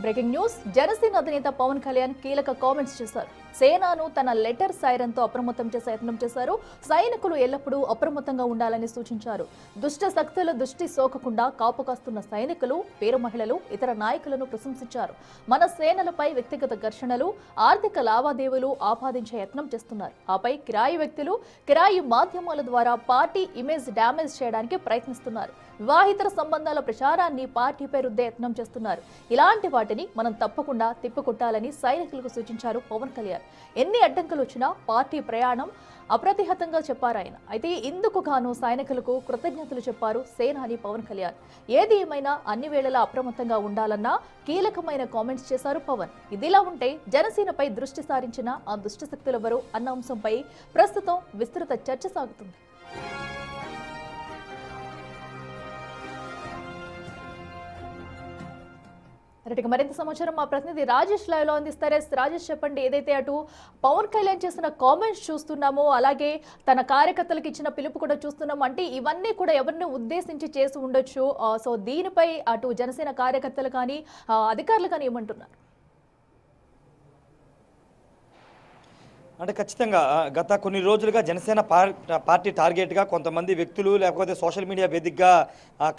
Breaking news Janasena అధినేత పవన్ కళ్యాణ్ కీలక comments చేశారు. సేనాను తన లెటర్ సైరన్తో అప్రమత్తం చేసే యత్నం చేశారు. సైనికులు ఎల్లప్పుడూ అప్రమత్తంగా ఉండాలని సూచించారు. దుష్ట శక్తుల దృష్టి సోకకుండా కాపు కాస్తున్న సైనికులు, పేర మహిళలు, ఇతర నాయకులను ప్రశంసించారు. మన సేనలపై వ్యక్తిగత ఘర్షణలు, ఆర్థిక లావాదేవీలు ఆపాదించే యత్నం చేస్తున్నారు. ఆపై కిరాయి వ్యక్తులు, కిరాయి మాధ్యమాల ద్వారా పార్టీ ఇమేజ్ డ్యామేజ్ చేయడానికి ప్రయత్నిస్తున్నారు. వివాహితర సంబంధాల ప్రచారాన్ని పార్టీపై రుద్దే యత్నం చేస్తున్నారు. ఇలాంటి వాటిని మనం తప్పకుండా తిప్పికొట్టాలని సైనికులకు సూచించారు పవన్ కళ్యాణ్. ఎన్ని అడ్డంకులు వచ్చినా పార్టీ ప్రయాణం అప్రతిహతంగా చెప్పారు ఆయన. అయితే ఇందుకు గాను సైనికులకు కృతజ్ఞతలు చెప్పారు సేనాని పవన్ కళ్యాణ్. ఏది ఏమైనా అన్ని వేళలా అప్రమత్తంగా ఉండాలన్న కీలకమైన కామెంట్స్ చేశారు పవన్. ఇదిలా ఉంటే జనసేనపై దృష్టి సారించిన ఆ దుష్ట శక్తులెవరు అన్న అంశంపై ప్రస్తుతం విస్తృత చర్చ సాగుతుంది. మరింత సమాచారం మా ప్రతినిధి రాజేష్ లైవ్ లో అందిస్తారు. రాజేష్, చెప్పండి, ఏదైతే అటు పవన్ కళ్యాణ్ చేసిన కామెంట్స్ చూస్తున్నామో, అలాగే తన కార్యకర్తలకు ఇచ్చిన పిలుపు కూడా చూస్తున్నాము, అంటే ఇవన్నీ కూడా ఎవరిని ఉద్దేశించి చేసి ఉండొచ్చు. సో దీనిపై అటు జనసేన కార్యకర్తలు కానీ అధికారులు కానీ ఏమంటున్నారు? అంటే ఖచ్చితంగా గత కొన్ని రోజులుగా జనసేన పార్టీ టార్గెట్గా కొంతమంది వ్యక్తులు లేకపోతే సోషల్ మీడియా వేదికగా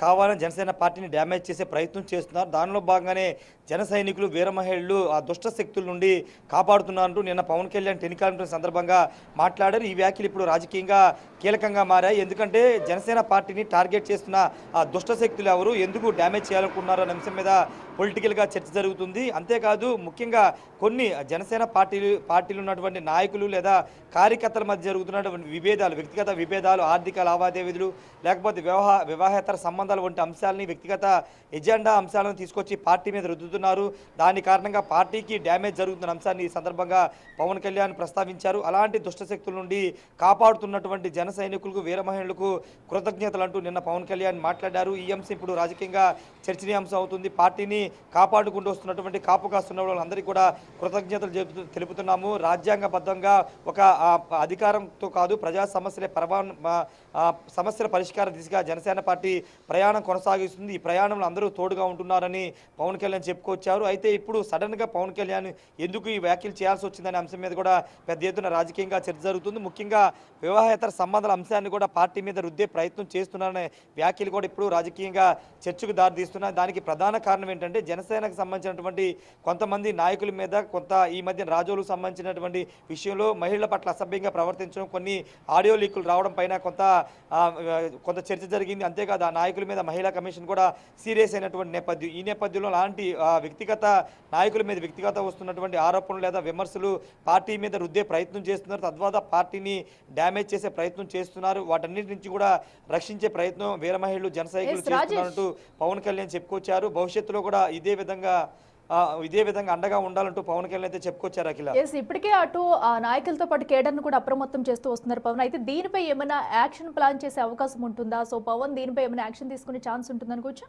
కావాలని జనసేన పార్టీని డ్యామేజ్ చేసే ప్రయత్నం చేస్తున్నారు. దానిలో భాగంగానే జన సైనికులు, వీర మహిళలు ఆ దుష్ట శక్తుల నుండి కాపాడుతున్నారంటూ నిన్న పవన్ కళ్యాణ్ టెలికాన్ఫరెన్స్ సందర్భంగా మాట్లాడారు. ఈ వ్యాఖ్యలు ఇప్పుడు రాజకీయంగా కీలకంగా మారాయి. ఎందుకంటే జనసేన పార్టీని టార్గెట్ చేస్తున్న ఆ దుష్ట శక్తులు ఎవరు, ఎందుకు డ్యామేజ్ చేయాలనుకున్నారు అనే అంశం మీద పొలిటికల్గా చర్చ జరుగుతుంది. అంతేకాదు ముఖ్యంగా కొన్ని జనసేన పార్టీలు ఉన్నటువంటి నాయకులు లేదా కార్యకర్తల మధ్య జరుగుతున్నటువంటి విభేదాలు, వ్యక్తిగత విభేదాలు, ఆర్థిక లావాదేవీలు లేకపోతే వివాహేతర సంబంధాలు వంటి అంశాలని, వ్యక్తిగత ఎజెండా అంశాలను తీసుకొచ్చి పార్టీ మీద రుద్దుతున్నారు. దాని కారణంగా పార్టీకి డ్యామేజ్ జరుగుతున్న అంశాన్ని ఈ సందర్భంగా పవన్ కళ్యాణ్ ప్రస్తావించారు. అలాంటి దుష్టశక్తుల నుండి కాపాడుతున్నటువంటి జన సైనికులకు, వీర మహిళలకు కృతజ్ఞతలు అంటూ నిన్న పవన్ కళ్యాణ్ మాట్లాడారు. ఈ అంశం ఇప్పుడు రాజకీయంగా చర్చనీయాంశం అవుతుంది. పార్టీని కాపాడుకుంటూ వస్తున్నటువంటి కాపు కాస్తున్న వాళ్ళందరికీ కూడా కృతజ్ఞతలు తెలుపుతున్నాము. రాజ్యాంగబద్ధంగా ఒక అధికారంతో కాదు, ప్రజా సమస్యల పరిష్కార దిశగా జనసేన పార్టీ ప్రయాణం కొనసాగిస్తుంది. ఈ ప్రయాణంలో అందరూ తోడుగా ఉంటున్నారని పవన్ కళ్యాణ్ చెప్పుకొచ్చారు. అయితే ఇప్పుడు సడన్గా పవన్ కళ్యాణ్ ఎందుకు ఈ వ్యాఖ్యలు చేయాల్సి వచ్చిందనే అంశం మీద కూడా పెద్ద ఎత్తున రాజకీయంగా చర్చ జరుగుతుంది. ముఖ్యంగా వివాహేతర సంబంధాల అంశాన్ని కూడా పార్టీ మీద రుద్దే ప్రయత్నం చేస్తున్నారనే వ్యాఖ్యలు కూడా ఇప్పుడు రాజకీయంగా చర్చకు దారితీస్తున్నాయి. దానికి ప్రధాన కారణం ఏంటంటే జనసేనకు సంబంధించినటువంటి కొంతమంది నాయకుల మీద ఈ మధ్య రాజోలకు సంబంధించినటువంటి విషయంలో మహిళల పట్ల అసభ్యంగా ప్రవర్తించడం, కొన్ని ఆడియో లీకులు రావడం పైన కొంత చర్చ జరిగింది. అంతేకాదు ఆ నాయకుల మీద మహిళా కమిషన్ కూడా సీరియస్ అయినటువంటి నేపథ్యం. ఈ నేపథ్యంలో లాంటి వ్యక్తిగత నాయకుల మీద వ్యక్తిగత వస్తున్నటువంటి ఆరోపణలు లేదా విమర్శలు పార్టీ మీద రుద్దే ప్రయత్నం చేస్తున్నారు. తద్వారా పార్టీని డ్యామేజ్ చేసే ప్రయత్నం చేస్తున్నారు. వాటన్నిటి నుంచి కూడా రక్షించే ప్రయత్నం వీర మహిళలు, జన సైనికులు చేస్తున్నారంటూ పవన్ కళ్యాణ్ చెప్పుకొచ్చారు. భవిష్యత్తులో కూడా ఇదే విధంగా అండగా ఉండాలంటూ పవన్ కళ్యాణ్ అయితే చెప్పుకొచ్చారు. అఖిల, ఇప్పటికే అటు నాయకులతో పాటు కేడర్ను కూడా అప్రమత్తం చేస్తూ వస్తున్నారు పవన్. అయితే దీనిపై ఏమైనా యాక్షన్ ప్లాన్ చేసే అవకాశం ఉంటుందా? సో పవన్ దీనిపై ఏమైనా యాక్షన్ తీసుకునే ఛాన్స్ ఉంటుందనుకోవచ్చా?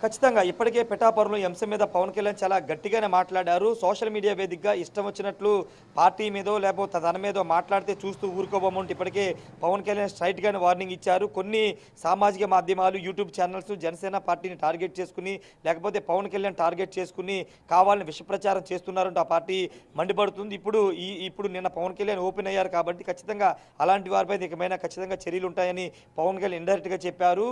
ఖచ్చితంగా ఇప్పటికే పిఠాపురంలో ఈ అంశం మీద పవన్ కళ్యాణ్ చాలా గట్టిగానే మాట్లాడారు. సోషల్ మీడియా వేదికగా ఇష్టం వచ్చినట్లు పార్టీ మీదో లేకపోతే తన మీదో మాట్లాడితే చూస్తూ ఊరుకోబోమంటూ ఇప్పటికే పవన్ కళ్యాణ్ స్ట్రైట్గానే వార్నింగ్ ఇచ్చారు. కొన్ని సామాజిక మాధ్యమాలు, యూట్యూబ్ ఛానల్స్ జనసేన పార్టీని టార్గెట్ చేసుకుని లేకపోతే పవన్ కళ్యాణ్ టార్గెట్ చేసుకుని కావాలని విషప్రచారం చేస్తున్నారంటూ ఆ పార్టీ మండిపడుతుంది. ఇప్పుడు నిన్న పవన్ కళ్యాణ్ ఓపెన్ అయ్యారు కాబట్టి ఖచ్చితంగా అలాంటి వారిపై ఇకమైనా ఖచ్చితంగా చర్యలు ఉంటాయని పవన్ కళ్యాణ్ ఇండైరెక్ట్గా చెప్పారు.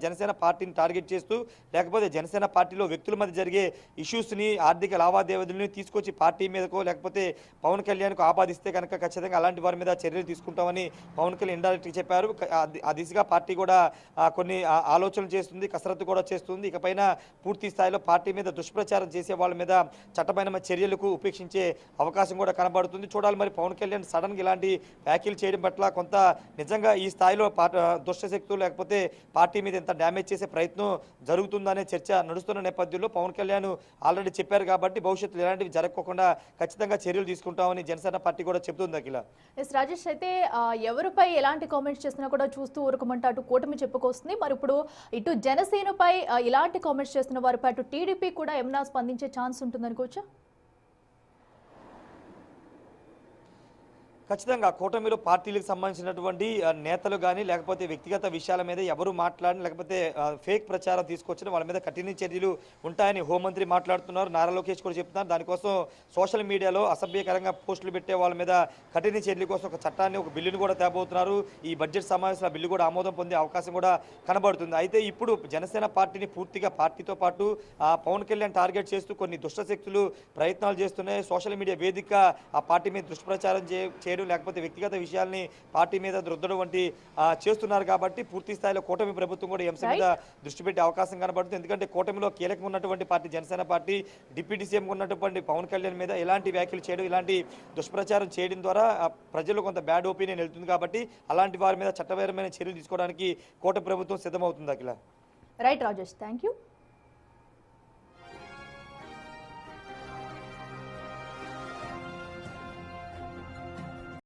జనసేన పార్టీని టార్గెట్ చేస్తూ లేకపోతే జనసేన పార్టీలో వ్యక్తుల మధ్య జరిగే ఇష్యూస్ని, ఆర్థిక లావాదేవీలని తీసుకొచ్చి పార్టీ మీదకో లేకపోతే పవన్ కళ్యాణ్కు ఆపాదిస్తే కనుక ఖచ్చితంగా అలాంటి వారి మీద చర్యలు తీసుకుంటామని పవన్ కళ్యాణ్ ఇండైరెక్ట్గా చెప్పారు. ఆ దిశగా పార్టీ కూడా కొన్ని ఆలోచనలు చేస్తుంది, కసరత్తు కూడా చేస్తుంది. ఇకపైన పూర్తి స్థాయిలో పార్టీ మీద దుష్ప్రచారం చేసే వాళ్ళ మీద చట్టపరమైన చర్యలకు ఉపేక్షించే అవకాశం కూడా కనబడుతుంది. చూడాలి మరి పవన్ కళ్యాణ్ సడన్గా ఇలాంటి వ్యాఖ్యలు చేయడం పట్ల కొంత నిజంగా ఈ స్థాయిలో దుష్టశక్తులు లేకపోతే పార్టీ మీద ఎంత డ్యామేజ్ చేసే ప్రయత్నం జరుగుతుందనే చర్చ నడుస్తున్న నేపథ్యంలో పవన్ కళ్యాణ్ ఆల్రెడీ చెప్పారు కాబట్టి భవిష్యత్తులో ఎలాంటివి జరగకుండా ఖచ్చితంగా చర్యలు తీసుకుంటామని జనసేన పార్టీ కూడా చెబుతుంది. అఖిల, రాజేష్, అయితే ఎవరిపై ఎలాంటి కామెంట్స్ చేసినా కూడా చూస్తూ ఊరుకోమంటే అటు కూటమి చెప్పుకొస్తుంది. మరి ఇప్పుడు ఇటు జనసేనపై ఇలాంటి కామెంట్స్ చేస్తున్న వారిపై అటు టీడీపీ కూడా ఏమైనా స్పందించే ఛాన్స్ ఉంటుందనుకోవచ్చా? ఖచ్చితంగా కూటమిలో పార్టీలకు సంబంధించినటువంటి నేతలు కానీ లేకపోతే వ్యక్తిగత విషయాల మీద ఎవరు మాట్లాడిన లేకపోతే ఫేక్ ప్రచారం తీసుకొచ్చిన వాళ్ళ మీద కఠిన చర్యలు ఉంటాయని హోంమంత్రి మాట్లాడుతున్నారు. నారా లోకేష్ కూడా చెప్తున్నారు. దానికోసం సోషల్ మీడియాలో అసభ్యకరంగా పోస్టులు పెట్టే వాళ్ళ మీద కఠిన చర్యల కోసం ఒక చట్టాన్ని ఒక బిల్లును కూడా తేబోతున్నారు. ఈ బడ్జెట్ సమావేశంలో ఆ బిల్లు కూడా ఆమోదం పొందే అవకాశం కూడా కనబడుతుంది. అయితే ఇప్పుడు జనసేన పార్టీని పూర్తిగా పార్టీతో పాటు పవన్ కళ్యాణ్ టార్గెట్ చేస్తూ కొన్ని దుష్ట శక్తులు ప్రయత్నాలు చేస్తున్నాయి. సోషల్ మీడియా వేదిక ఆ పార్టీ మీద దుష్ప్రచారం చేయడం లేకపోతే వ్యక్తిగత విషయాల్ని పార్టీ మీద రుద్దడం వంటి చేస్తున్నారు. కాబట్టి పూర్తి స్థాయిలో కూటమి ప్రభుత్వం కూడా ఈ అంశం మీద దృష్టి పెట్టే అవకాశం కనబడుతుంది. ఎందుకంటే కూటమిలో కీలకంగా ఉన్నటువంటి party Janasena party deputy CM ఉన్నటువంటి పవన్ కళ్యాణ్ మీద ఎలాంటి వ్యాఖ్యలు చేయడం ఇలాంటి దుష్ప్రచారం చేయడం ద్వారా ప్రజలు కొంత బ్యాడ్ ఒపీనియన్ వెళ్తుంది. కాబట్టి అలాంటి వారి మీద చట్టపరమైన చర్యలు తీసుకోవడానికి కూటమి ప్రభుత్వం సిద్ధమవుతుంది. అఖిల రైట్ రాజేష్, థ్యాంక్ యూ.